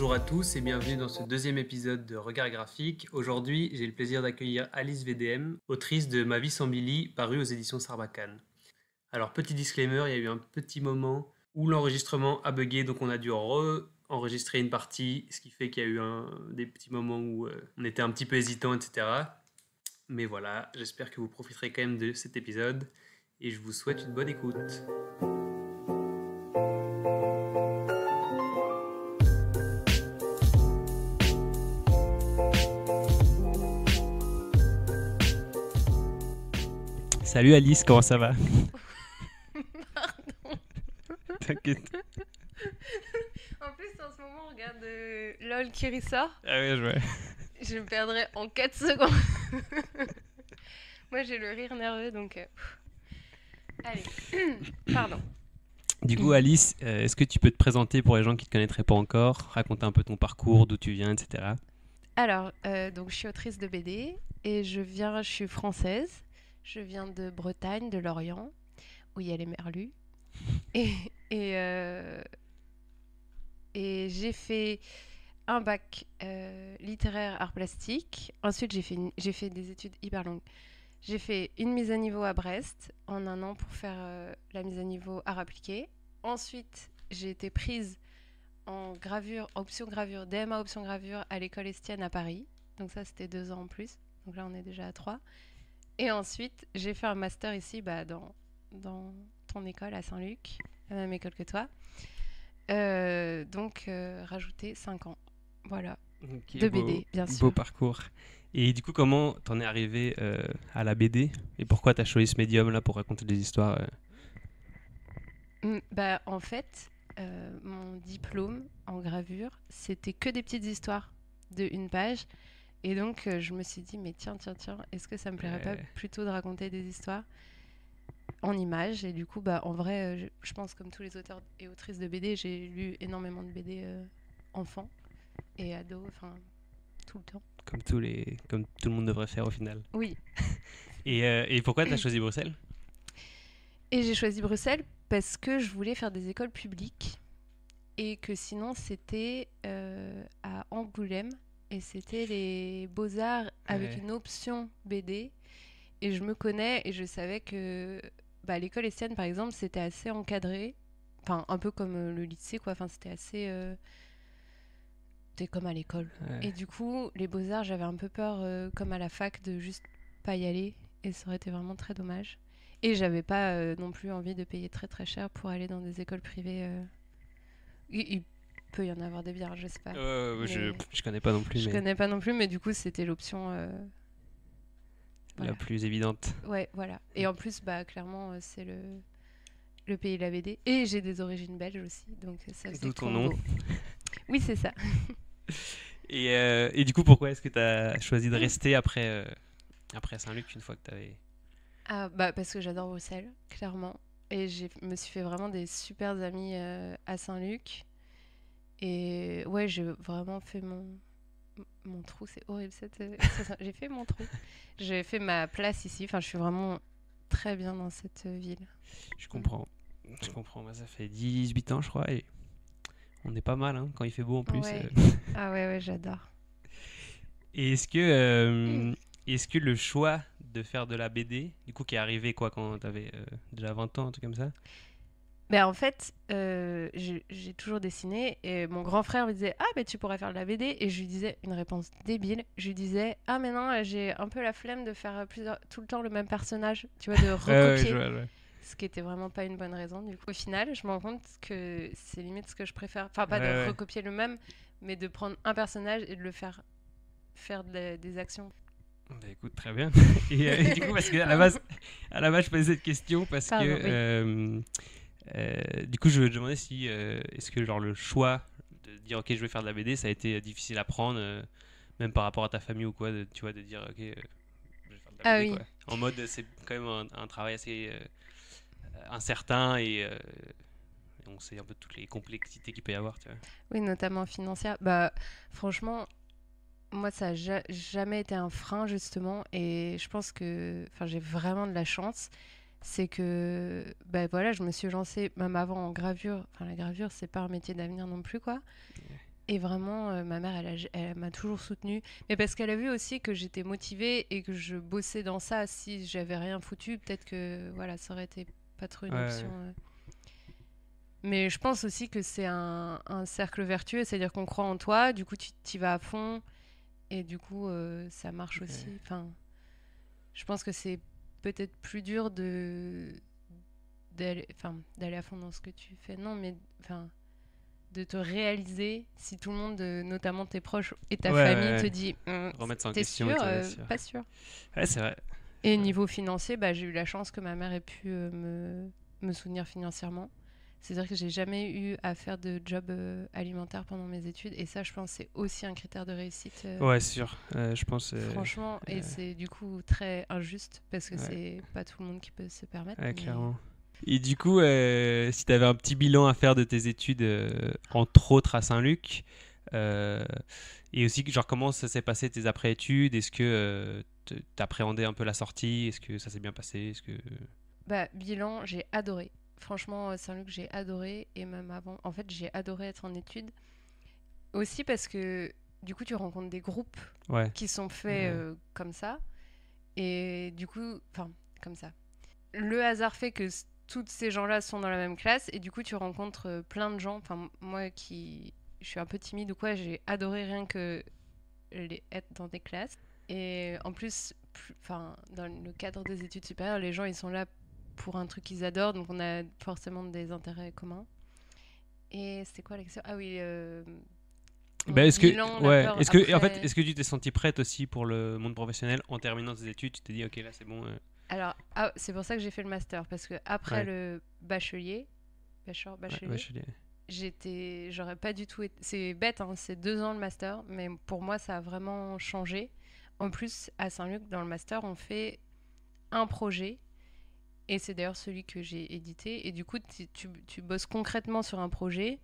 Bonjour à tous et bienvenue dans ce deuxième épisode de Regard graphique. Aujourd'hui, j'ai le plaisir d'accueillir Alice VDM, autrice de Ma vie sans Billy, parue aux éditions Sarbacane. Alors, petit disclaimer, il y a eu un petit moment où l'enregistrement a bugué, donc on a dû enregistrer une partie, ce qui fait qu'il y a eu des petits moments où on était un petit peu hésitant, etc. Mais voilà, j'espère que vous profiterez quand même de cet épisode et je vous souhaite une bonne écoute. Salut Alice, comment ça va? Pardon. T'inquiète. En plus, en ce moment, on regarde LOL qui ressort. Ah ouais, je vois. Je me perdrai en 4 secondes. Moi, j'ai le rire nerveux, donc... Allez. Pardon. Du coup, Alice, est-ce que tu peux te présenter pour les gens qui ne te connaîtraient pas encore, raconter un peu ton parcours, d'où tu viens, etc. Alors, donc, je suis autrice de BD et je suis française. Je viens de Bretagne, de Lorient, où il y a les merlus. Et, et, euh, et j'ai fait un bac littéraire art plastique. Ensuite, j'ai fait des études hyper longues. J'ai fait une mise à niveau à Brest en un an pour faire la mise à niveau art appliqué. Ensuite, j'ai été prise en gravure, option gravure, DMA option gravure à l'école Estienne à Paris. Donc ça, c'était 2 ans en plus. Donc là, on est déjà à 3. Et ensuite, j'ai fait un master ici dans ton école à Saint-Luc, la même école que toi. Donc, rajouter 5 ans. Voilà. Okay, De BD, bien sûr. Beau parcours. Et du coup, comment t'en es arrivé à la BD et pourquoi t'as choisi ce médium-là pour raconter des histoires En fait, mon diplôme en gravure, c'était que des petites histoires de une page. Et donc, je me suis dit, mais tiens, est-ce que ça me plairait pas plutôt de raconter des histoires en images? Et du coup, en vrai, je pense comme tous les auteurs et autrices de BD, j'ai lu énormément de BD enfants et ados, enfin, tout le temps. Comme tout le monde devrait faire au final. Oui. Et pourquoi t'as choisi Bruxelles? Et j'ai choisi Bruxelles parce que je voulais faire des écoles publiques et que sinon c'était à Angoulême et c'était les Beaux-Arts avec une option BD et je me connais et je savais que l'école Estienne par exemple c'était assez encadré, enfin un peu comme le lycée quoi, enfin c'était assez c'était comme à l'école et du coup les Beaux-Arts j'avais un peu peur comme à la fac de juste pas y aller et ça aurait été vraiment très dommage. Et j'avais pas non plus envie de payer très très cher pour aller dans des écoles privées. Il peut y en avoir des biens, je sais pas. Je connais pas non plus. Je connais pas non plus, mais du coup c'était l'option la plus évidente. Ouais, voilà. Et en plus, clairement, c'est le pays de la BD. Et j'ai des origines belges aussi, donc ça faisait d'où ton nom. Oui, c'est ça. Et du coup, pourquoi est-ce que tu as choisi de rester après Saint-Luc une fois que tu avais... Parce que j'adore Bruxelles, clairement. Et je me suis fait vraiment des super amis à Saint-Luc. Et ouais, j'ai vraiment fait mon trou. C'est horrible, j'ai fait mon trou. J'ai fait ma place ici. Enfin, je suis vraiment très bien dans cette ville. Je comprends. Moi, ça fait 18 ans, je crois. Et on est pas mal, hein, quand il fait beau en plus. Ouais. Ah ouais, j'adore. Et est-ce que le choix de faire de la BD, du coup, qui est arrivé quoi quand t'avais déjà 20 ans, un truc comme ça? En fait, j'ai toujours dessiné et mon grand frère me disait tu pourrais faire de la BD et je lui disais une réponse débile. Je lui disais mais non, j'ai un peu la flemme de faire tout le temps le même personnage, tu vois, de recopier. Ouais. Ce qui était vraiment pas une bonne raison. Du coup, au final, je me rends compte que c'est limite ce que je préfère. Enfin, pas de recopier le même, mais de prendre un personnage et de le faire des actions. Écoute, très bien. Et du coup, parce qu'à la base, je posais cette question parce que du coup, je me demandais si est-ce que genre le choix de dire ok, je vais faire de la BD, ça a été difficile à prendre, même par rapport à ta famille ou quoi, tu vois, de dire ok, je vais faire de la BD, quoi. En mode, c'est quand même un travail assez incertain et on sait un peu toutes les complexités qu'il peut y avoir, tu vois. Oui, notamment financière. Franchement, moi, ça n'a jamais été un frein, justement. Et je pense que j'ai vraiment de la chance. C'est que je me suis lancée même avant en gravure. Enfin, la gravure, c'est pas un métier d'avenir non plus, quoi. Et vraiment, ma mère, elle m'a toujours soutenue. Mais parce qu'elle a vu aussi que j'étais motivée et que je bossais dans ça. Si j'avais rien foutu, peut-être que voilà, ça aurait été pas trop une option. Mais je pense aussi que c'est un cercle vertueux. C'est-à-dire qu'on croit en toi, du coup, tu y vas à fond. Et du coup, ça marche aussi. Enfin, je pense que c'est peut-être plus dur d'aller à fond dans ce que tu fais. Non, mais de te réaliser si tout le monde, notamment tes proches et ta famille, te dit remettre ça en t'es question, sûr, pas sûr. Ouais, c'est vrai. Et niveau financier, j'ai eu la chance que ma mère ait pu me soutenir financièrement. C'est-à-dire que j'ai jamais eu à faire de job alimentaire pendant mes études. Et ça, je pense, c'est aussi un critère de réussite. Ouais, c'est sûr. Je pense. Franchement, et c'est du coup très injuste parce que c'est pas tout le monde qui peut se permettre. Ouais, clairement. Et du coup, si tu avais un petit bilan à faire de tes études, entre autres à Saint-Luc, et aussi genre comment ça s'est passé tes après-études, est-ce que t'appréhendais un peu la sortie, est-ce que ça s'est bien passé, est-ce que... Bilan, j'ai adoré. Franchement, Saint-Luc, j'ai adoré, et même avant, en fait, j'ai adoré être en études. Aussi parce que du coup, tu rencontres des groupes qui sont faits comme ça, et du coup, comme ça. Le hasard fait que tous ces gens-là sont dans la même classe et du coup tu rencontres plein de gens. Enfin, moi qui je suis un peu timide ou quoi, j'ai adoré rien que être dans des classes. Et en plus, dans le cadre des études supérieures, les gens ils sont là pour un truc qu'ils adorent, donc on a forcément des intérêts communs. Et c'était quoi la question ? Ah oui. est-ce que tu t'es sentie prête aussi pour le monde professionnel en terminant tes études ? Tu t'es dit ok là c'est bon. Alors, c'est pour ça que j'ai fait le master, parce que après le bachelier, j'aurais pas du tout été... C'est bête, hein, c'est 2 ans le master, mais pour moi, ça a vraiment changé. En plus, à Saint-Luc, dans le master, on fait un projet, et c'est d'ailleurs celui que j'ai édité, et du coup, tu bosses concrètement sur un projet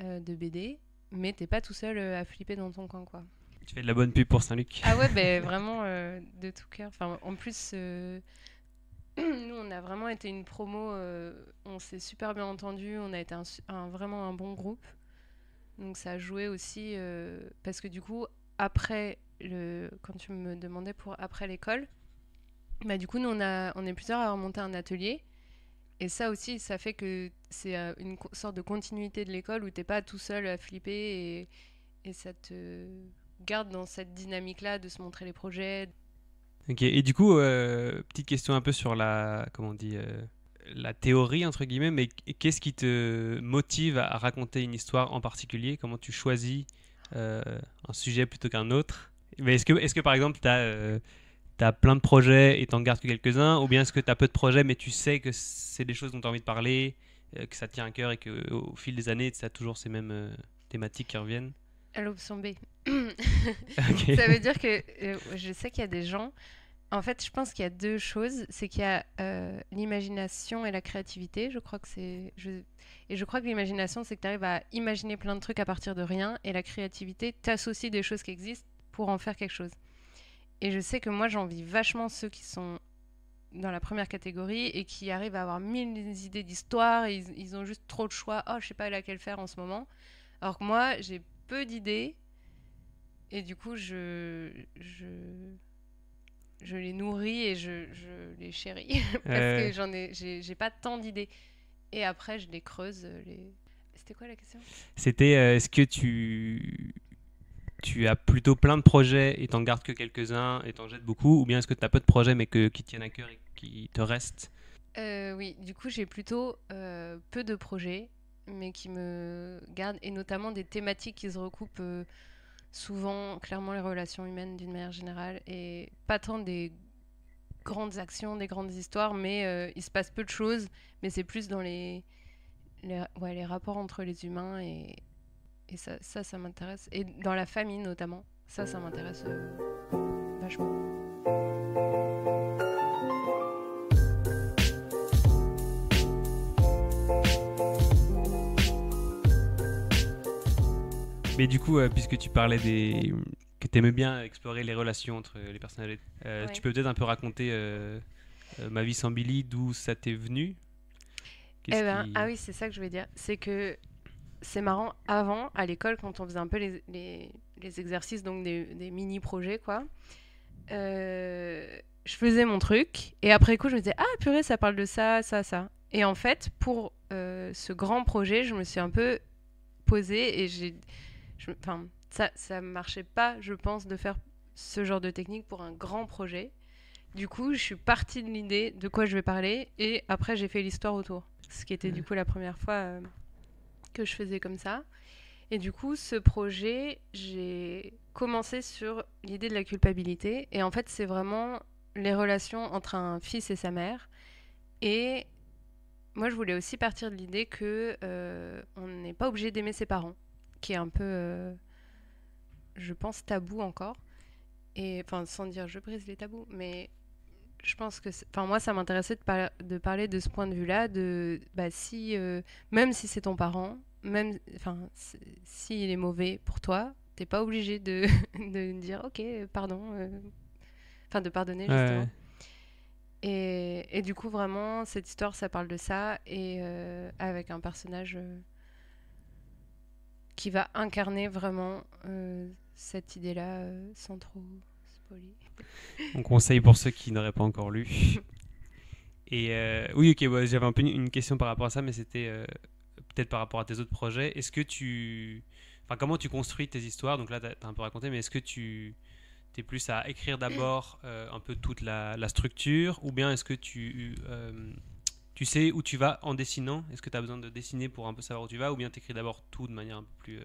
de BD, mais t'es pas tout seul à flipper dans ton coin, quoi. Tu fais de la bonne pub pour Saint-Luc. Ah ouais, vraiment de tout cœur. Enfin, en plus, nous, on a vraiment été une promo. On s'est super bien entendu. On a été vraiment un bon groupe. Donc ça a joué aussi parce que du coup, quand tu me demandais pour après l'école, du coup, nous, on est plusieurs à avoir monté un atelier. Et ça aussi, ça fait que c'est une sorte de continuité de l'école où t'es pas tout seul à flipper et ça te garde dans cette dynamique-là de se montrer les projets. Ok, et du coup, petite question un peu sur la théorie, entre guillemets, mais qu'est-ce qui te motive à raconter une histoire en particulier ? Comment tu choisis un sujet plutôt qu'un autre ? Mais est-ce que par exemple, tu as plein de projets et t'en gardes que quelques-uns, ou bien est-ce que tu as peu de projets mais tu sais que c'est des choses dont tu as envie de parler, que ça te tient à cœur et qu'au fil des années, tu as toujours ces mêmes thématiques qui reviennent ? À l'option B. Okay. Ça veut dire que je sais qu'il y a des gens... En fait, je pense qu'il y a 2 choses. C'est qu'il y a l'imagination et la créativité. Je crois que je crois que l'imagination, c'est que tu arrives à imaginer plein de trucs à partir de rien. Et la créativité, t'associes des choses qui existent pour en faire quelque chose. Et je sais que moi, j'envie vachement ceux qui sont dans la première catégorie et qui arrivent à avoir 1000 idées d'histoire. Ils ont juste trop de choix. Oh, je sais pas laquelle faire en ce moment. Alors que moi, j'ai peu d'idées et du coup je les nourris et je les chéris parce que j'ai pas tant d'idées et après je les creuse. C'était quoi la question ? C'était est-ce que tu as plutôt plein de projets et t'en gardes que quelques-uns et t'en jettes beaucoup, ou bien est-ce que tu as peu de projets mais qui tiennent à cœur et qui te restent ? Oui, du coup j'ai plutôt peu de projets mais qui me gardent, et notamment des thématiques qui se recoupent souvent, clairement les relations humaines d'une manière générale, et pas tant des grandes actions, des grandes histoires, mais il se passe peu de choses, mais c'est plus dans les rapports entre les humains, et ça m'intéresse, et dans la famille notamment, ça m'intéresse vachement. Mais du coup, puisque tu parlais que tu aimais bien explorer les relations entre les personnages, tu peux peut-être un peu raconter Ma vie sans Billy, d'où ça t'est venu ? Ah oui, c'est ça que je voulais dire. C'est que c'est marrant, avant, à l'école, quand on faisait un peu les exercices, donc des mini-projets, quoi, je faisais mon truc, et après coup, je me disais, ah purée, ça parle de ça, ça, ça. Et en fait, pour ce grand projet, je me suis un peu posée, et enfin, ça marchait pas, je pense, de faire ce genre de technique pour un grand projet. Du coup, je suis partie de l'idée de quoi je vais parler, et après, j'ai fait l'histoire autour. Ce qui était du coup la première fois que je faisais comme ça. Et du coup, ce projet, j'ai commencé sur l'idée de la culpabilité. Et en fait, c'est vraiment les relations entre un fils et sa mère. Et moi, je voulais aussi partir de l'idée que on n'est pas obligé d'aimer ses parents, qui est un peu, je pense, tabou encore. Et enfin, sans dire je brise les tabous, mais je pense que, enfin, moi, ça m'intéressait de parler de ce point de vue-là, de bah, si, même si c'est ton parent, même, enfin, s'il est mauvais pour toi, t'es pas obligé de, de dire ok, pardon, enfin, de pardonner justement. Ouais. Et du coup, vraiment, cette histoire, ça parle de ça, et avec un personnage qui va incarner vraiment cette idée-là sans trop spoiler. On conseille pour ceux qui n'auraient pas encore lu. Et oui, ok, ouais, j'avais un peu une question par rapport à ça, mais c'était peut-être par rapport à tes autres projets. Est-ce que enfin, comment tu construis tes histoires? Donc là, tu as un peu raconté, mais est-ce que tu es plus à écrire d'abord un peu toute la structure, ou bien est-ce que tu sais où tu vas en dessinant? Est-ce que tu as besoin de dessiner pour un peu savoir où tu vas, ou bien tu écris d'abord tout de manière un peu plus...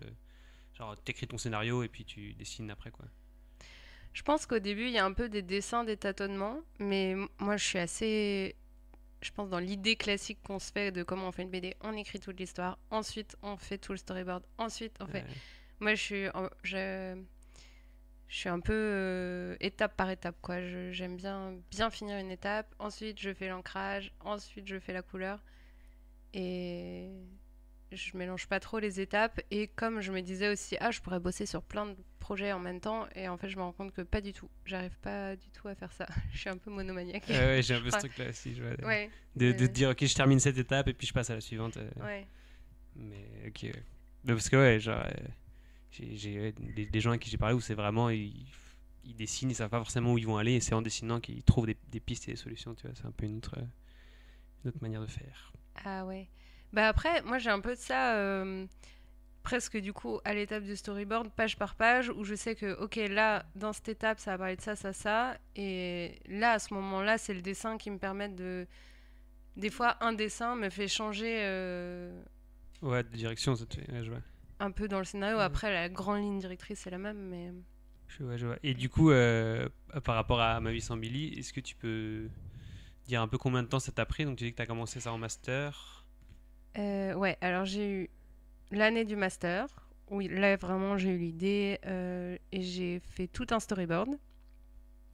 genre, tu écris ton scénario et puis tu dessines après, quoi. Je pense qu'au début, il y a un peu des dessins, des tâtonnements, mais moi, je suis assez, je pense, dans l'idée classique qu'on se fait de comment on fait une BD. On écrit toute l'histoire, ensuite on fait tout le storyboard, ensuite on fait... Moi, je suis un peu étape par étape, quoi. J'aime bien finir une étape, ensuite je fais l'ancrage, ensuite je fais la couleur, et je mélange pas trop les étapes. Et comme je me disais aussi, ah, je pourrais bosser sur plein de projets en même temps, et en fait, je me rends compte que pas du tout. J'arrive pas du tout à faire ça. Je suis un peu monomaniaque. Ouais, j'ai un peu ce truc-là aussi. Ouais. De te dire, ok, je termine cette étape et puis je passe à la suivante. Ouais. Mais ok, ouais. Mais parce que, ouais, genre, j'ai des gens à qui j'ai parlé où c'est vraiment, ils dessinent, ils savent pas forcément où ils vont aller, et c'est en dessinant qu'ils trouvent des pistes et des solutions, tu vois. C'est un peu une autre manière de faire. Ah ouais. Bah après, moi j'ai un peu de ça, presque du coup à l'étape du storyboard, page par page, où je sais que, ok, là, dans cette étape, ça va parler de ça, ça, ça. Et là, à ce moment-là, c'est le dessin qui me permet de... Des fois, un dessin me fait changer Ouais, de direction, ça te fait. Ouais, je vois. un peu dans le scénario. Ouais. Après, la grande ligne directrice, c'est la même, mais... Je vois, je vois. Et du coup, par rapport à Ma vie sans Billy, est-ce que tu peux dire un peu combien de temps ça t'a pris? Donc tu dis que tu as commencé ça en master. Ouais, alors j'ai eu l'année du master, où là, vraiment, j'ai eu l'idée, et j'ai fait tout un storyboard.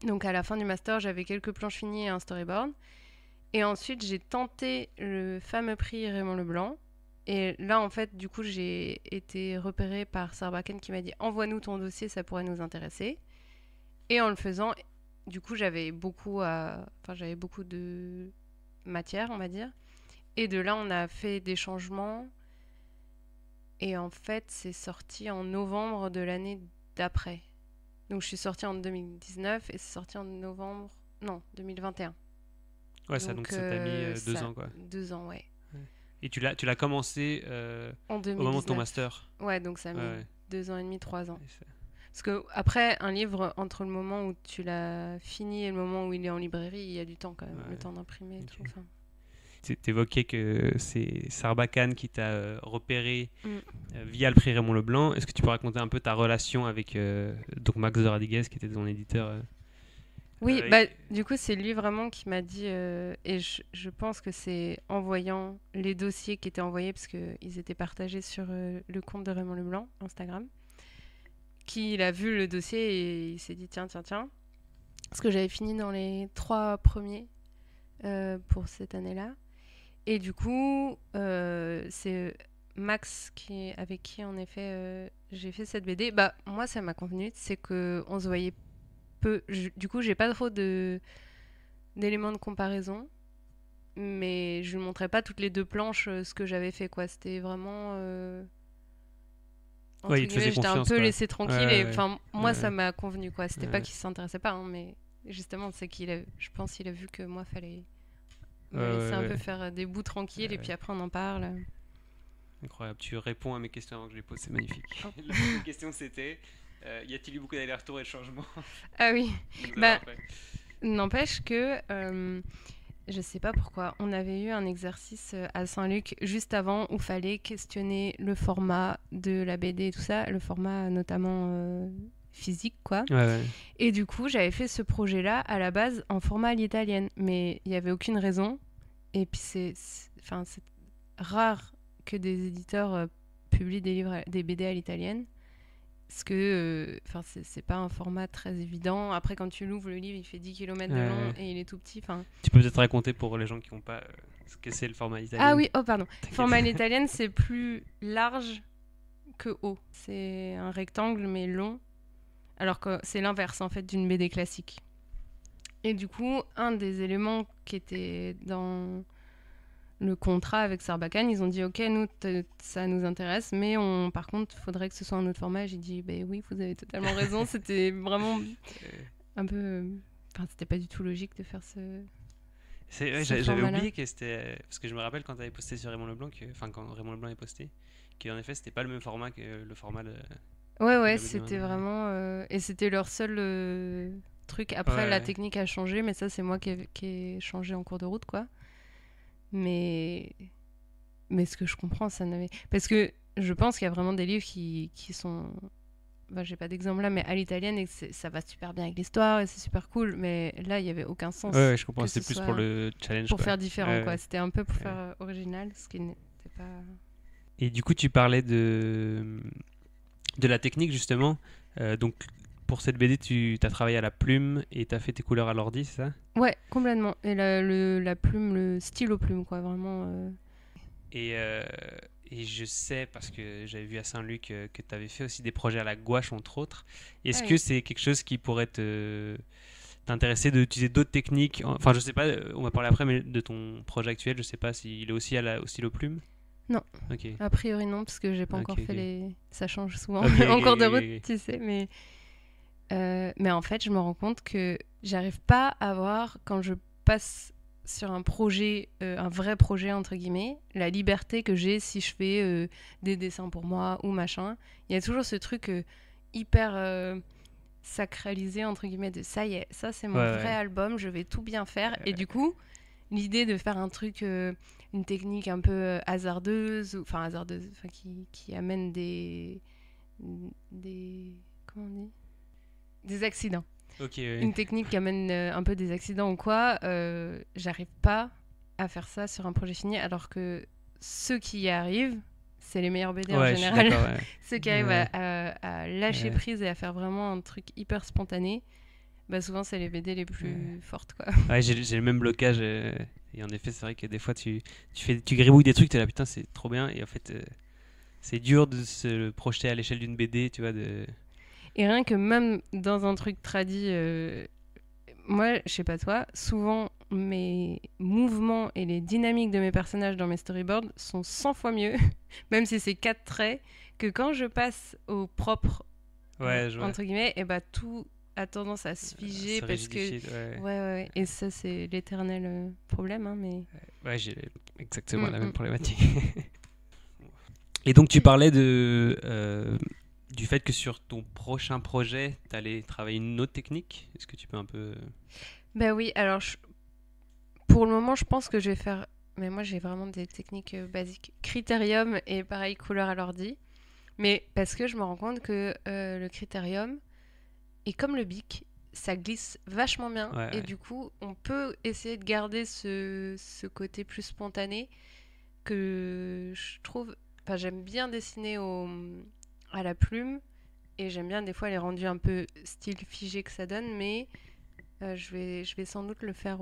Donc à la fin du master, j'avais quelques planches finies et un storyboard. Et ensuite, j'ai tenté le fameux prix Raymond Leblanc. Et là, en fait, du coup, j'ai été repérée par Sarbacane qui m'a dit envoie-nous ton dossier, ça pourrait nous intéresser. Et en le faisant, du coup, j'avais beaucoup de matière, on va dire. Et de là, on a fait des changements. Et en fait, c'est sorti en novembre de l'année d'après. Donc, je suis sortie en 2019 et c'est sorti en novembre, non, 2021. Ouais, donc ça t'a mis 2 ans, quoi. 2 ans, ouais. Et tu l'as commencé En au moment de ton 2019. master. Ouais, donc ça a mis Ouais. 2 ans et demi, 3 ans. Parce que après, un livre, entre le moment où tu l'as fini et le moment où il est en librairie, il y a du temps quand même, le temps d'imprimer et tout. Enfin. T'évoquais que c'est Sarbacane qui t'a repéré via le prix Raymond Leblanc. Est-ce que tu peux raconter un peu ta relation avec donc Max de Radiguez, qui était ton éditeur Oui, bah, du coup, c'est lui vraiment qui m'a dit, et je pense que c'est en voyant les dossiers qui étaient envoyés, parce qu'ils étaient partagés sur le compte de Raymond Leblanc, Instagram, qu'il a vu le dossier et il s'est dit tiens. Parce que j'avais fini dans les 3 premiers pour cette année-là. Et du coup, c'est Max avec qui, en effet, j'ai fait cette BD. Bah, moi, ça m'a convenu, c'est qu'on se voyait peu. Du coup, j'ai pas trop d'éléments de comparaison. Mais je lui montrais pas toutes les 2 planches ce que j'avais fait, quoi. C'était vraiment... entre guillemets, j'étais un peu laissée tranquille. Et moi, ça ouais. m'a convenu, quoi. C'était pas Ouais. qu'il s'intéressait pas, hein, mais justement, c'est je pense qu'il a vu que moi, fallait me Ouais, laisser ouais, un ouais. peu faire des bouts tranquilles, et puis après, on en parle. Incroyable, tu réponds à mes questions avant que je les pose, c'est magnifique. Oh. La deuxième question c'était y a-t-il eu beaucoup d'allers-retours et de changements? Ah oui, Vous avez bah, après. n'empêche que je sais pas pourquoi, on avait eu un exercice à Saint-Luc juste avant où fallait questionner le format de la BD et tout ça, le format notamment physique, quoi. Ouais, ouais. Et du coup, j'avais fait ce projet-là à la base en format à l'italienne, mais il n'y avait aucune raison. Et puis c'est rare que des éditeurs publient des BD à l'italienne. Parce que c'est pas un format très évident. Après, quand tu l'ouvres, le livre, il fait 10 km de long et il est tout petit. Tu peux peut-être raconter pour les gens qui n'ont pas ce que c'est le format italien. Ah oui, oh pardon. Format à l'italienne, c'est plus large que haut. C'est un rectangle, mais long. Alors que c'est l'inverse, en fait, d'une BD classique. Et du coup, un des éléments qui était dans le contrat avec Sarbacane, ils ont dit ok, nous ça nous intéresse, mais par contre il faudrait que ce soit un autre format. J'ai dit ben oui, vous avez totalement raison, c'était vraiment un peu, c'était pas du tout logique de faire ce j'avais oublié que c'était, parce que je me rappelle quand tu avais posté sur Raymond Leblanc, quand Raymond Leblanc est posté, qu'en effet c'était pas le même format que le format de ouais c'était vraiment et c'était leur seul truc. Après la technique a changé, mais ça c'est moi qui ai changé en cours de route, quoi. Mais ce que je comprends, ça n'avait... Parce que je pense qu'il y a vraiment des livres qui sont... j'ai pas d'exemple là, mais à l'italienne, et ça va super bien avec l'histoire, et c'est super cool, mais là, il n'y avait aucun sens. Ouais, je comprends, c'était plus pour le challenge. Pour faire différent, quoi. C'était un peu pour faire original, ce qui n'était pas... Et du coup, tu parlais de la technique, justement. Donc, pour cette BD, tu as travaillé à la plume et tu as fait tes couleurs à l'ordi, c'est ça? Ouais, complètement. Et la plume, le stylo plume, quoi, vraiment. Et je sais, parce que j'avais vu à Saint-Luc que tu avais fait aussi des projets à la gouache, entre autres. Est-ce que c'est quelque chose qui pourrait t'intéresser d'utiliser d'autres techniques? Enfin, je sais pas, on va parler après, mais de ton projet actuel, je sais pas s'il est aussi au stylo plume? Non. Ok. A priori, non, parce que j'ai pas encore fait les... Ça change souvent Okay, en cours de route, tu sais, mais en fait, je me rends compte que j'arrive pas à voir, quand je passe sur un projet, un vrai projet entre guillemets, la liberté que j'ai si je fais des dessins pour moi ou machin. Il y a toujours ce truc hyper sacralisé entre guillemets de ça y est, ça c'est mon vrai album, je vais tout bien faire. Et du coup, l'idée de faire un truc, une technique un peu hasardeuse, qui amène des comment on dit, des accidents. Okay, une technique qui amène un peu des accidents ou quoi, j'arrive pas à faire ça sur un projet fini, alors que ceux qui y arrivent, c'est les meilleurs BD en général. Ceux qui arrivent à lâcher prise et à faire vraiment un truc hyper spontané, bah souvent c'est les BD les plus fortes, quoi. Ouais, j'ai le même blocage et en effet c'est vrai que des fois tu gribouilles des trucs, t'es là putain c'est trop bien, et en fait c'est dur de se projeter à l'échelle d'une BD, tu vois, Et rien que même dans un truc tradi, moi, je sais pas toi, souvent mes mouvements et les dynamiques de mes personnages dans mes storyboards sont 100 fois mieux, même si c'est 4 traits, que quand je passe au propre, entre guillemets, et bah tout a tendance à se figer parce que... Ouais. Et ça, c'est l'éternel problème, hein, mais... Ouais, j'ai exactement la même problématique. Et donc, tu parlais du fait que sur ton prochain projet, tu allais travailler une autre technique. Est-ce que tu peux un peu... Ben oui, alors pour le moment, je pense que je vais faire... Mais moi, j'ai vraiment des techniques basiques. Critérium et pareil, couleur à l'ordi. Mais parce que je me rends compte que le critérium, et comme le bic, ça glisse vachement bien. Et du coup, on peut essayer de garder ce côté plus spontané que je trouve... Enfin, j'aime bien dessiner à la plume, et j'aime bien des fois les rendus un peu style figé que ça donne, mais je vais sans doute le faire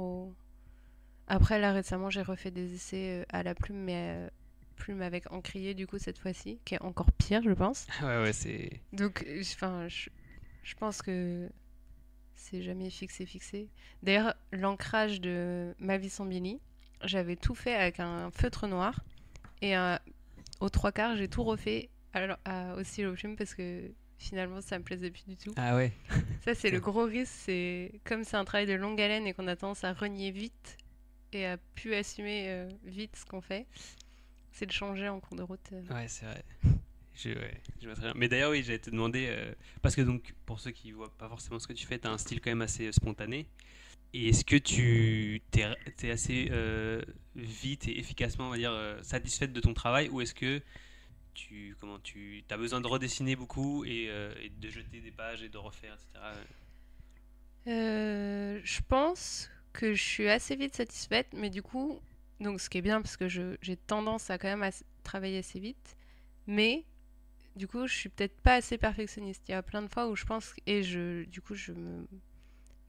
Après, là, récemment, j'ai refait des essais à la plume, mais plume avec encrier, du coup, cette fois-ci, qui est encore pire, je pense. Ouais, c'est... Donc, je pense que c'est jamais fixé. D'ailleurs, l'ancrage de Ma vie sans Billy, j'avais tout fait avec un feutre noir, et aux 3/4, j'ai tout refait au stylo plume parce que finalement, ça me plaisait plus du tout. Ah ouais. Ça, c'est le gros risque. C'est comme c'est un travail de longue haleine et qu'on a tendance à renier vite et à plus assumer vite ce qu'on fait, c'est de changer en cours de route. Ouais, c'est vrai. Je vois très bien. Mais d'ailleurs, oui, j'allais te demander, parce que donc, pour ceux qui voient pas forcément ce que tu fais, tu as un style quand même assez spontané. Et est-ce que tu t'es assez vite et efficacement, on va dire, satisfaite de ton travail, ou est-ce que tu as besoin de redessiner beaucoup et de jeter des pages et de refaire, etc. Je pense que je suis assez vite satisfaite, mais du coup, donc ce qui est bien parce que j'ai tendance à quand même travailler assez vite, mais du coup, je suis peut-être pas assez perfectionniste. Il y a plein de fois où je pense du coup,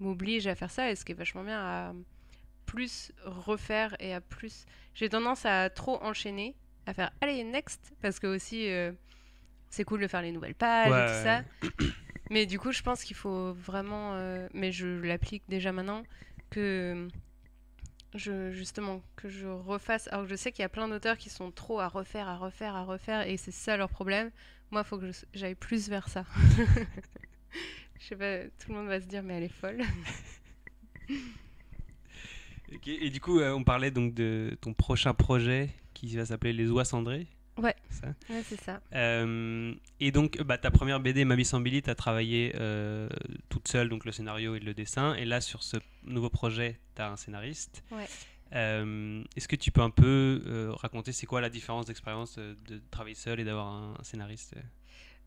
m'oblige à faire ça, et ce qui est vachement bien à plus refaire et à plus. J'ai tendance à trop enchaîner, à faire allez next, parce que aussi c'est cool de faire les nouvelles pages et tout ça. Mais du coup, je pense qu'il faut vraiment, mais je l'applique déjà maintenant, que justement, que je refasse. Alors que je sais qu'il y a plein d'auteurs qui sont trop à refaire, et c'est ça leur problème. Moi, il faut que j'aille plus vers ça. Je sais pas, tout le monde va se dire, mais elle est folle. Okay. Et du coup, on parlait donc de ton prochain projet qui va s'appeler Les Oies Cendrées. Ouais, ça. Ouais, c'est ça. Et donc, ta première BD, Mamie sans Billy, tu as travaillé toute seule, donc le scénario et le dessin. Et là, sur ce nouveau projet, tu as un scénariste. Ouais. Est-ce que tu peux un peu raconter c'est quoi la différence d'expérience de travailler seul et d'avoir un scénariste?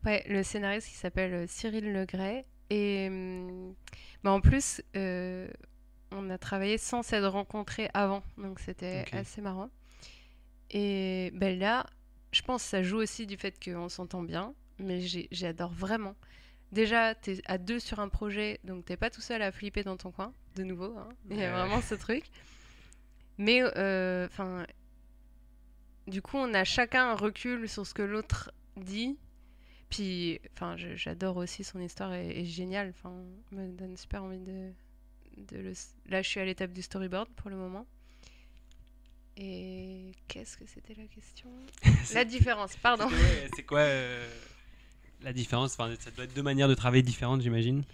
Ouais, le scénariste qui s'appelle Cyril Legray. Et en plus, on a travaillé sans s'être rencontrés avant, donc c'était assez marrant. Et là, je pense que ça joue aussi du fait qu'on s'entend bien, mais j'adore vraiment. Déjà, t'es à deux sur un projet, donc t'es pas tout seul à flipper dans ton coin, de nouveau, hein. Il y a vraiment ce truc. Mais, du coup, on a chacun un recul sur ce que l'autre dit. Puis, j'adore aussi son histoire, est géniale. Me donne super envie de Là, je suis à l'étape du storyboard pour le moment. Et qu'est-ce que c'était la question? La différence, pardon. C'est quoi la différence? Ça doit être deux manières de travailler différentes, j'imagine.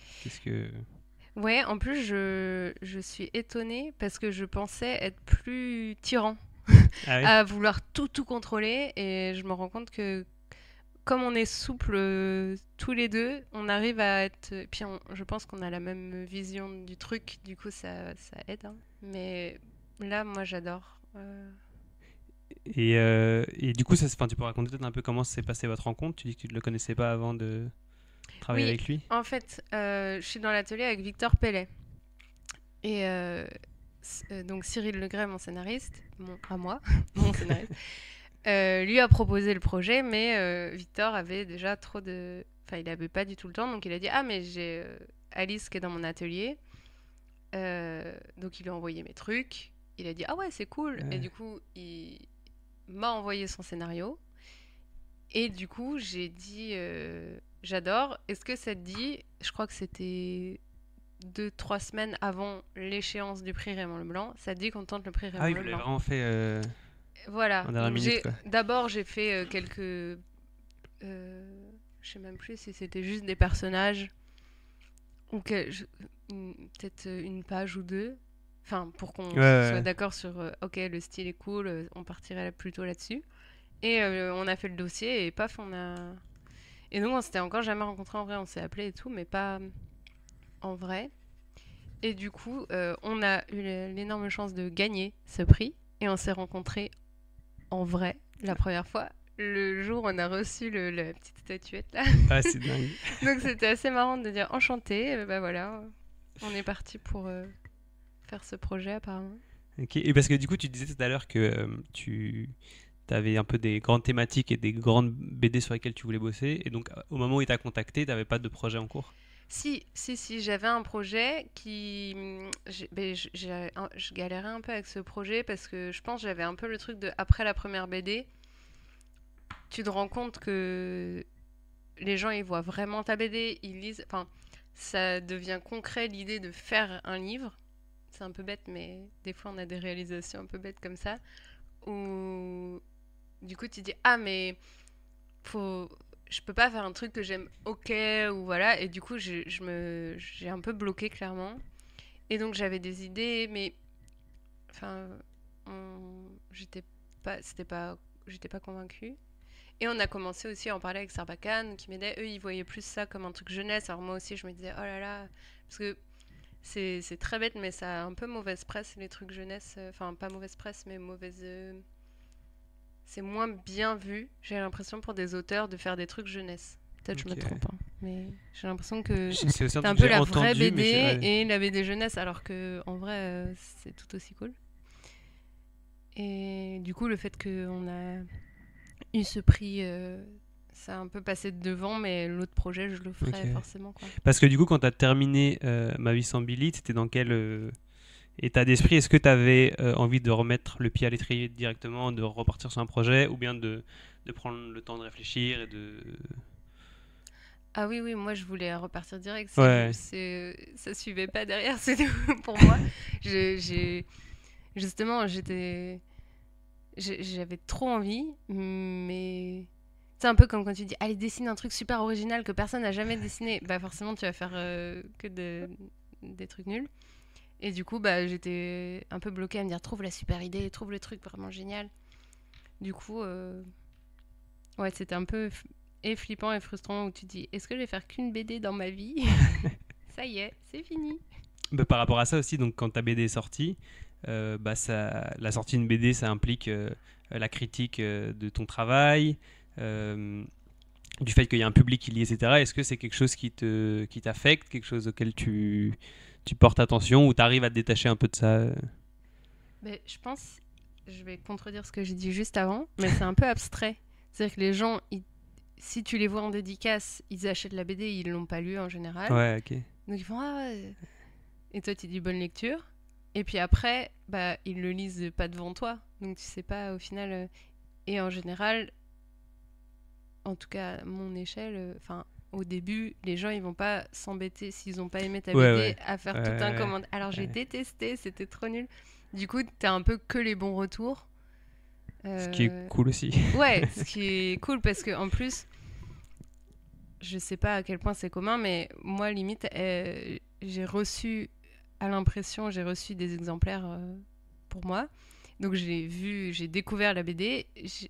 Ouais, en plus, je suis étonnée parce que je pensais être plus tyran à vouloir tout contrôler. Et je me rends compte que comme on est souple tous les deux, on arrive à être... Puis je pense qu'on a la même vision du truc, du coup ça aide. Hein. Mais là, moi j'adore. Et du coup, tu peux raconter peut-être un peu comment s'est passée votre rencontre? Tu dis que tu ne le connaissais pas avant de travailler avec lui? En fait, je suis dans l'atelier avec Victor Pellet. Et donc Cyril Legray, mon scénariste, mon scénariste, lui a proposé le projet, mais Victor avait déjà trop de... Enfin, il n'avait pas du tout le temps, donc il a dit « Ah, mais j'ai Alice qui est dans mon atelier. » Donc il lui a envoyé mes trucs. Il a dit « Ah ouais, c'est cool. » Et du coup, il m'a envoyé son scénario. Et du coup, j'ai dit j'adore. Est-ce que ça te dit... Je crois que c'était 2-3 semaines avant l'échéance du prix Raymond Leblanc. Ça te dit qu'on tente le prix Raymond Leblanc. Ah oui, vous l'avez vraiment fait... Voilà. D'abord, j'ai fait quelques... je sais même plus si c'était juste des personnages ou peut-être une page ou deux. Enfin, pour qu'on soit d'accord sur ok, le style est cool, on partirait plutôt là-dessus. Et on a fait le dossier et paf, on a... Et nous, on s'était encore jamais rencontrés en vrai, on s'est appelés et tout, mais pas en vrai. Et du coup, on a eu l'énorme chance de gagner ce prix et on s'est rencontrés en vrai la première fois. Le jour où on a reçu la petite statuette là. Ah, c'est dingue. Donc c'était assez marrant de dire enchanté. Voilà, on est parti pour faire ce projet apparemment. Ok, et parce que du coup, tu disais tout à l'heure que tu avais un peu des grandes thématiques et des grandes BD sur lesquelles tu voulais bosser. Et donc, au moment où il t'a contacté, tu n'avais pas de projet en cours? Si, j'avais un projet qui... Je galérais un peu avec ce projet parce que je pense que j'avais un peu le truc de après la première BD, tu te rends compte que les gens, ils voient vraiment ta BD, ils lisent... Enfin, ça devient concret l'idée de faire un livre. C'est un peu bête, mais des fois, on a des réalisations un peu bêtes comme ça. Où, du coup, tu dis, ah, mais je peux pas faire un truc que j'aime ou voilà, et du coup j'ai un peu bloqué clairement. Et donc j'avais des idées, mais enfin, j'étais j'étais pas convaincue. Et on a commencé aussi à en parler avec Sarbacane, qui m'aidait. Eux, ils voyaient plus ça comme un truc jeunesse. Alors moi aussi, je me disais, oh là là, parce que c'est très bête, mais ça a un peu mauvaise presse, les trucs jeunesse. Enfin, pas mauvaise presse, mais mauvaise. C'est moins bien vu, j'ai l'impression, pour des auteurs de faire des trucs jeunesse. Peut-être je me trompe, hein, mais j'ai l'impression que c'est un peu la vraie BD et la BD jeunesse, alors que en vrai, c'est tout aussi cool. Et du coup, le fait qu'on a eu ce prix, ça a un peu passé de devant, mais l'autre projet, je le ferai forcément. Quoi. Parce que du coup, quand tu as terminé Ma vie sans Billy, tu étais dans quel état d'esprit? Est-ce que tu avais envie de remettre le pied à l'étrier directement, de repartir sur un projet, ou bien de prendre le temps de réfléchir et de... Ah oui, moi je voulais repartir direct. Ouais. Ça suivait pas derrière, c'est tout pour moi. Justement, j'avais trop envie, mais c'est un peu comme quand tu dis allez, dessine un truc super original que personne n'a jamais dessiné. Bah forcément, tu vas faire des trucs nuls. Et du coup, bah, j'étais un peu bloquée à me dire trouve la super idée, trouve le truc vraiment génial. Du coup, ouais, c'était un peu flippant et frustrant où tu te dis est-ce que je vais faire qu'une BD dans ma vie? Ça y est, c'est fini. Bah, par rapport à ça aussi, donc quand ta BD est sortie, la sortie d'une BD, ça implique la critique de ton travail, du fait qu'il y a un public qui lit, etc. Est-ce que c'est quelque chose qui t'affecte, quelque chose auquel tu portes attention, ou tu arrives à te détacher un peu de ça? Mais je pense, je vais contredire ce que j'ai dit juste avant, mais c'est un peu abstrait. C'est-à-dire que les gens, si tu les vois en dédicace, ils achètent la BD, ils l'ont pas lu en général. Ouais, ok. Donc ils font et toi tu dis bonne lecture. Et puis après, bah ils le lisent pas devant toi, donc tu sais pas au final. Et en général, en tout cas à mon échelle, au début, les gens ils vont pas s'embêter s'ils ont pas aimé ta BD à faire tout un commentaire. Alors j'ai détesté, c'était trop nul. Du coup, t'as un peu que les bons retours. Ce qui est cool aussi. Ouais, ce qui est cool parce que en plus, je sais pas à quel point c'est commun, mais moi limite, j'ai reçu des exemplaires pour moi. Donc j'ai découvert la BD,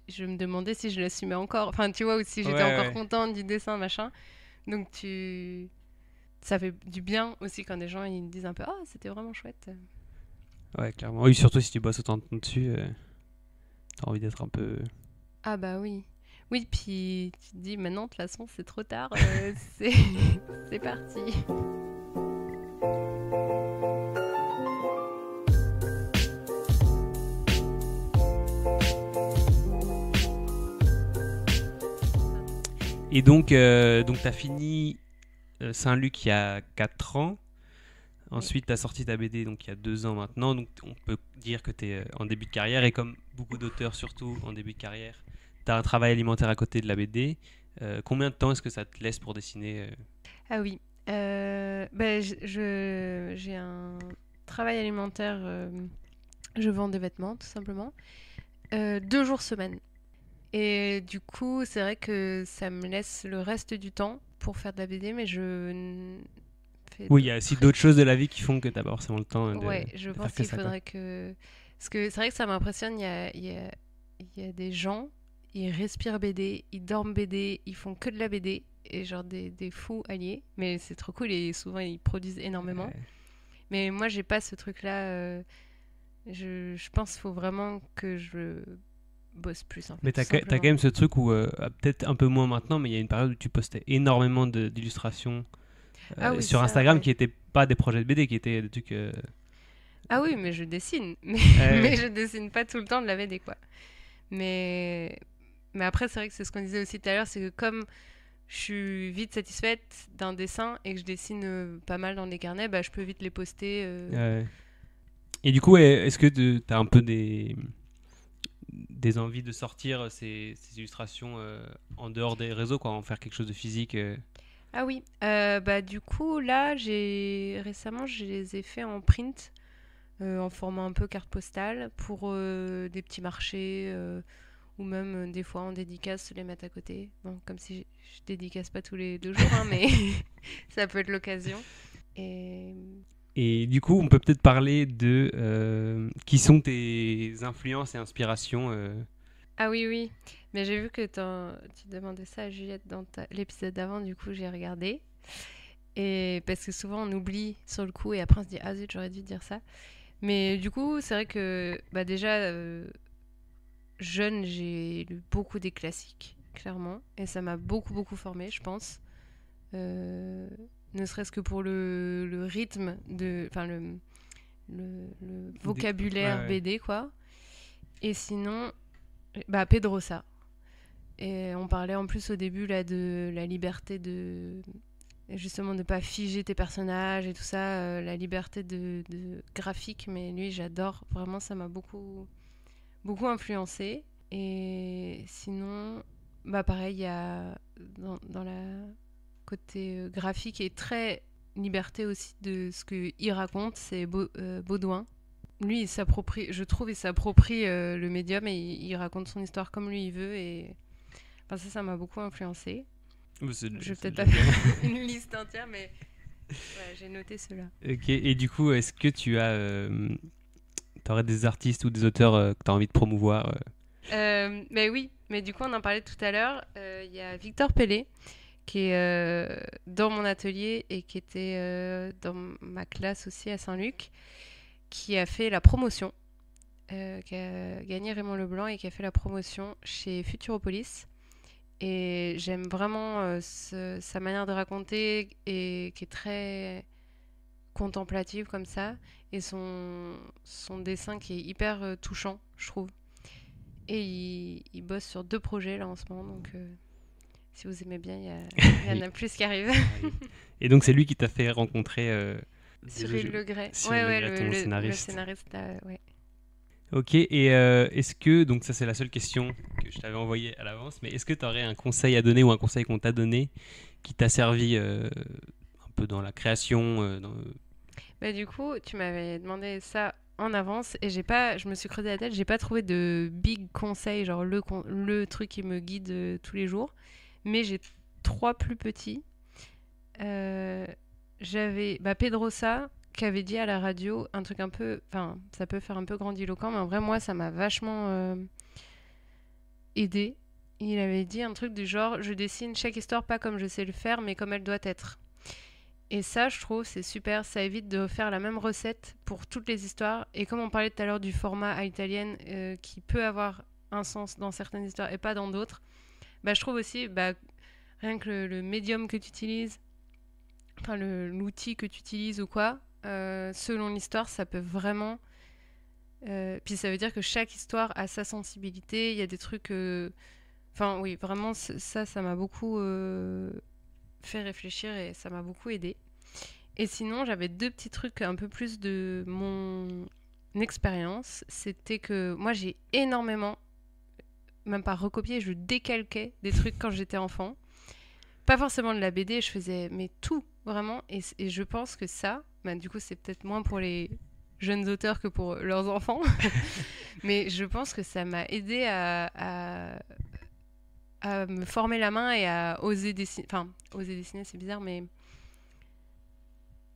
je me demandais si je l'assumais encore, enfin tu vois, ou si j'étais encore contente du dessin, machin. Donc ça fait du bien aussi quand des gens ils disent un peu « Oh, c'était vraiment chouette ». Ouais, clairement. Oui, surtout si tu bosses autant de temps dessus, t'as envie d'être un peu... Ah bah oui. Oui, puis tu te dis maintenant, de toute façon, c'est trop tard, c'est parti. Et donc tu as fini Saint-Luc il y a 4 ans. Ensuite, tu as sorti ta BD donc, il y a 2 ans maintenant. Donc, on peut dire que tu es en début de carrière. Et comme beaucoup d'auteurs, surtout en début de carrière, tu as un travail alimentaire à côté de la BD. Combien de temps est-ce que ça te laisse pour dessiner Ah oui. J'ai un travail alimentaire. Je vends des vêtements, tout simplement. 2 jours semaine. Et du coup, c'est vrai que ça me laisse le reste du temps pour faire de la BD, mais oui, il y a aussi d'autres choses de la vie qui font que tu n'as pas forcément le temps ouais, je pense qu'il faudrait que... Parce que c'est vrai que ça m'impressionne, il y a des gens, ils respirent BD, ils dorment BD, ils font que de la BD, et genre des fous alliés, mais c'est trop cool, et souvent ils produisent énormément. Ouais. Mais moi, j'ai pas ce truc-là. Je pense qu'il faut vraiment que je bosse plus. En fait, mais t'as quand même ce truc où, peut-être un peu moins maintenant, mais il y a une période où tu postais énormément d'illustrations sur Instagram qui n'étaient pas des projets de BD, qui étaient des trucs... Ah oui, mais je dessine. Mais je dessine pas tout le temps de la BD, quoi. Mais après, c'est vrai que c'est ce qu'on disait aussi tout à l'heure, c'est que comme je suis vite satisfaite d'un dessin et que je dessine pas mal dans des carnets, bah, je peux vite les poster. Et du coup, est-ce que tu as un peu des envies de sortir ces illustrations en dehors des réseaux, quoi, en faire quelque chose de physique Ah oui, bah du coup là récemment je les ai fait en print, en format un peu carte postale pour des petits marchés ou même des fois en dédicace, se les mettre à côté. Bon, comme si je dédicace pas tous les 2 jours, hein, mais ça peut être l'occasion. Et du coup, on peut peut-être parler de qui sont tes influences et inspirations. Ah oui, mais j'ai vu que tu demandais ça à Juliette dans l'épisode d'avant, du coup j'ai regardé. Et parce que souvent on oublie sur le coup et après on se dit ah zut, j'aurais dû dire ça. Mais du coup, c'est vrai que bah déjà jeune, j'ai lu beaucoup des classiques, clairement, et ça m'a beaucoup formé, je pense. Ne serait-ce que pour le rythme enfin le vocabulaire Ouais. BD quoi. Et sinon, bah Pedrosa. Et on parlait en plus au début là de la liberté de justement de pas figer tes personnages et tout ça, la liberté de graphique. Mais lui, j'adore vraiment, ça m'a beaucoup influencé. Et sinon, bah pareil, il y a dans la côté graphique et très liberté aussi de ce qu'il raconte, c'est Baudouin. Lui, je trouve, il s'approprie le médium et il raconte son histoire comme lui il veut. Et enfin, ça m'a beaucoup influencé. Je vais peut-être pas faire une liste entière, mais ouais, j'ai noté cela. Ok, et du coup, est-ce que tu aurais des artistes ou des auteurs que tu as envie de promouvoir Mais oui, mais du coup, on en parlait tout à l'heure. Il y a Victor Pellet qui est dans mon atelier et qui était dans ma classe aussi à Saint-Luc, qui a fait la promotion, qui a gagné Raymond Leblanc et qui a fait la promotion chez Futuropolis. Et j'aime vraiment sa manière de raconter et qui est très contemplative comme ça. Et son dessin qui est hyper touchant, je trouve. Et il bosse sur 2 projets là en ce moment, donc si vous aimez bien, il y en a plus qui arrivent. Et donc, c'est lui qui t'a fait rencontrer Cyril Legret. Cyril Legret, ton le scénariste. scénariste là, ouais. Ok, et est-ce que, donc ça c'est la seule question que je t'avais envoyée à l'avance, mais est-ce que tu aurais un conseil à donner ou un conseil qu'on t'a donné qui t'a servi un peu dans la création Bah, du coup, tu m'avais demandé ça en avance et je me suis creusé la tête, j'ai pas trouvé de big conseil, genre le truc qui me guide tous les jours, mais j'ai 3 plus petits. J'avais Pedrosa qui avait dit à la radio un truc un peu, enfin ça peut faire un peu grandiloquent, mais en vrai moi ça m'a vachement aidé. Il avait dit un truc du genre je dessine chaque histoire pas comme je sais le faire mais comme elle doit être. Et ça, je trouve, c'est super. Ça évite de faire la même recette pour toutes les histoires. Et comme on parlait tout à l'heure du format à l'italienne, qui peut avoir un sens dans certaines histoires et pas dans d'autres, bah, je trouve aussi, rien que le médium que tu utilises, enfin l'outil que tu utilises ou quoi, selon l'histoire, ça peut vraiment... puis ça veut dire que chaque histoire a sa sensibilité. Il y a des trucs... Enfin oui, vraiment, ça m'a beaucoup fait réfléchir et ça m'a beaucoup aidé. Et sinon, j'avais 2 petits trucs un peu plus de mon expérience. C'était que moi, j'ai énormément, même pas recopié, je décalquais des trucs quand j'étais enfant. Pas forcément de la BD, je faisais mais tout, vraiment. Et je pense que ça, du coup, c'est peut-être moins pour les jeunes auteurs que pour leurs enfants. Mais je pense que ça m'a aidé à me former la main et à oser dessiner. Enfin, oser dessiner, c'est bizarre, mais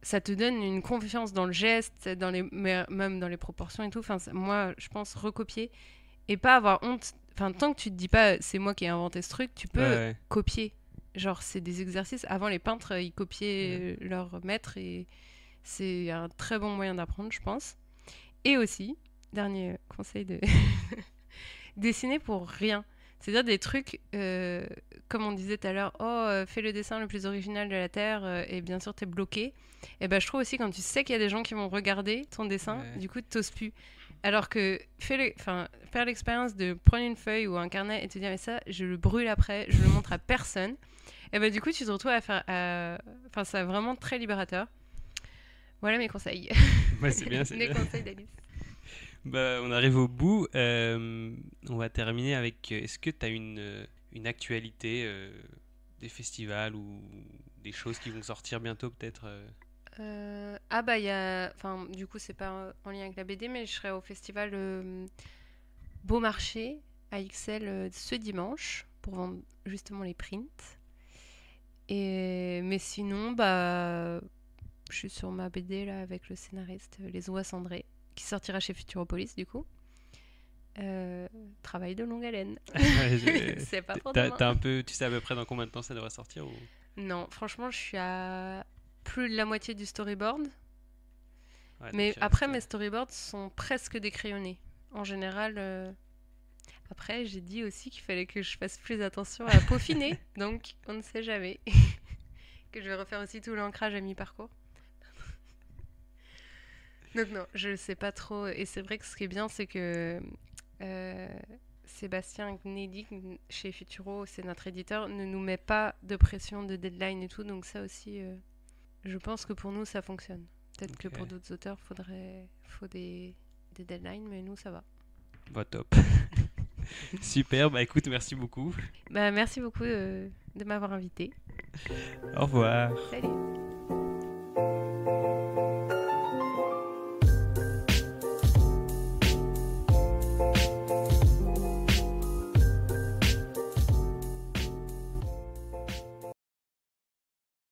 ça te donne une confiance dans le geste, même dans les proportions et tout. Enfin, moi, je pense recopier et pas avoir honte. Enfin, tant que tu te dis pas c'est moi qui ai inventé ce truc, tu peux copier. Genre, c'est des exercices. Avant, les peintres, ils copiaient leur maître et c'est un très bon moyen d'apprendre, je pense. Et aussi, dernier conseil de dessiner pour rien. C'est-à-dire des trucs, comme on disait tout à l'heure, fais le dessin le plus original de la Terre et bien sûr t'es bloqué. Et ben je trouve aussi quand tu sais qu'il y a des gens qui vont regarder ton dessin, du coup t'oses plus. Alors que faire l'expérience de prendre une feuille ou un carnet et te dire mais ça je le brûle après, je le montre à personne. Et ben du coup tu te retrouves à faire, enfin c'est vraiment très libérateur. Voilà mes conseils. Ouais, c'est bien, c'est les bien. conseils d'Alice. On arrive au bout. On va terminer avec. Est-ce que tu as une actualité des festivals ou des choses qui vont sortir bientôt peut-être il y a. Enfin, du coup, c'est pas en lien avec la BD, mais je serai au festival Beau Marché AXL ce dimanche pour vendre justement les prints. Mais sinon, je suis sur ma BD là avec le scénariste Les Oies cendrées, qui sortira chez Futuropolis du coup. Travail de longue haleine. C'est pas pour demain. Tu sais à peu près dans combien de temps ça devrait sortir ou... Non, franchement, je suis à plus de la moitié du storyboard. Ouais, mais après, mes storyboards sont presque décrayonnés. En général... Après, j'ai dit aussi qu'il fallait que je fasse plus attention à peaufiner, donc on ne sait jamais. Que je vais refaire aussi tout l'ancrage à mi-parcours. Donc non, je ne sais pas trop. Et c'est vrai que ce qui est bien, c'est que Sébastien Gnedy, chez Futuro, c'est notre éditeur, ne nous met pas de pression de deadline et tout. Donc ça aussi, je pense que pour nous, ça fonctionne. Peut-être que pour d'autres auteurs, faut des deadlines, mais nous, ça va. Bah top. Super, bah écoute, merci beaucoup. Merci beaucoup de m'avoir invité. Au revoir. Salut.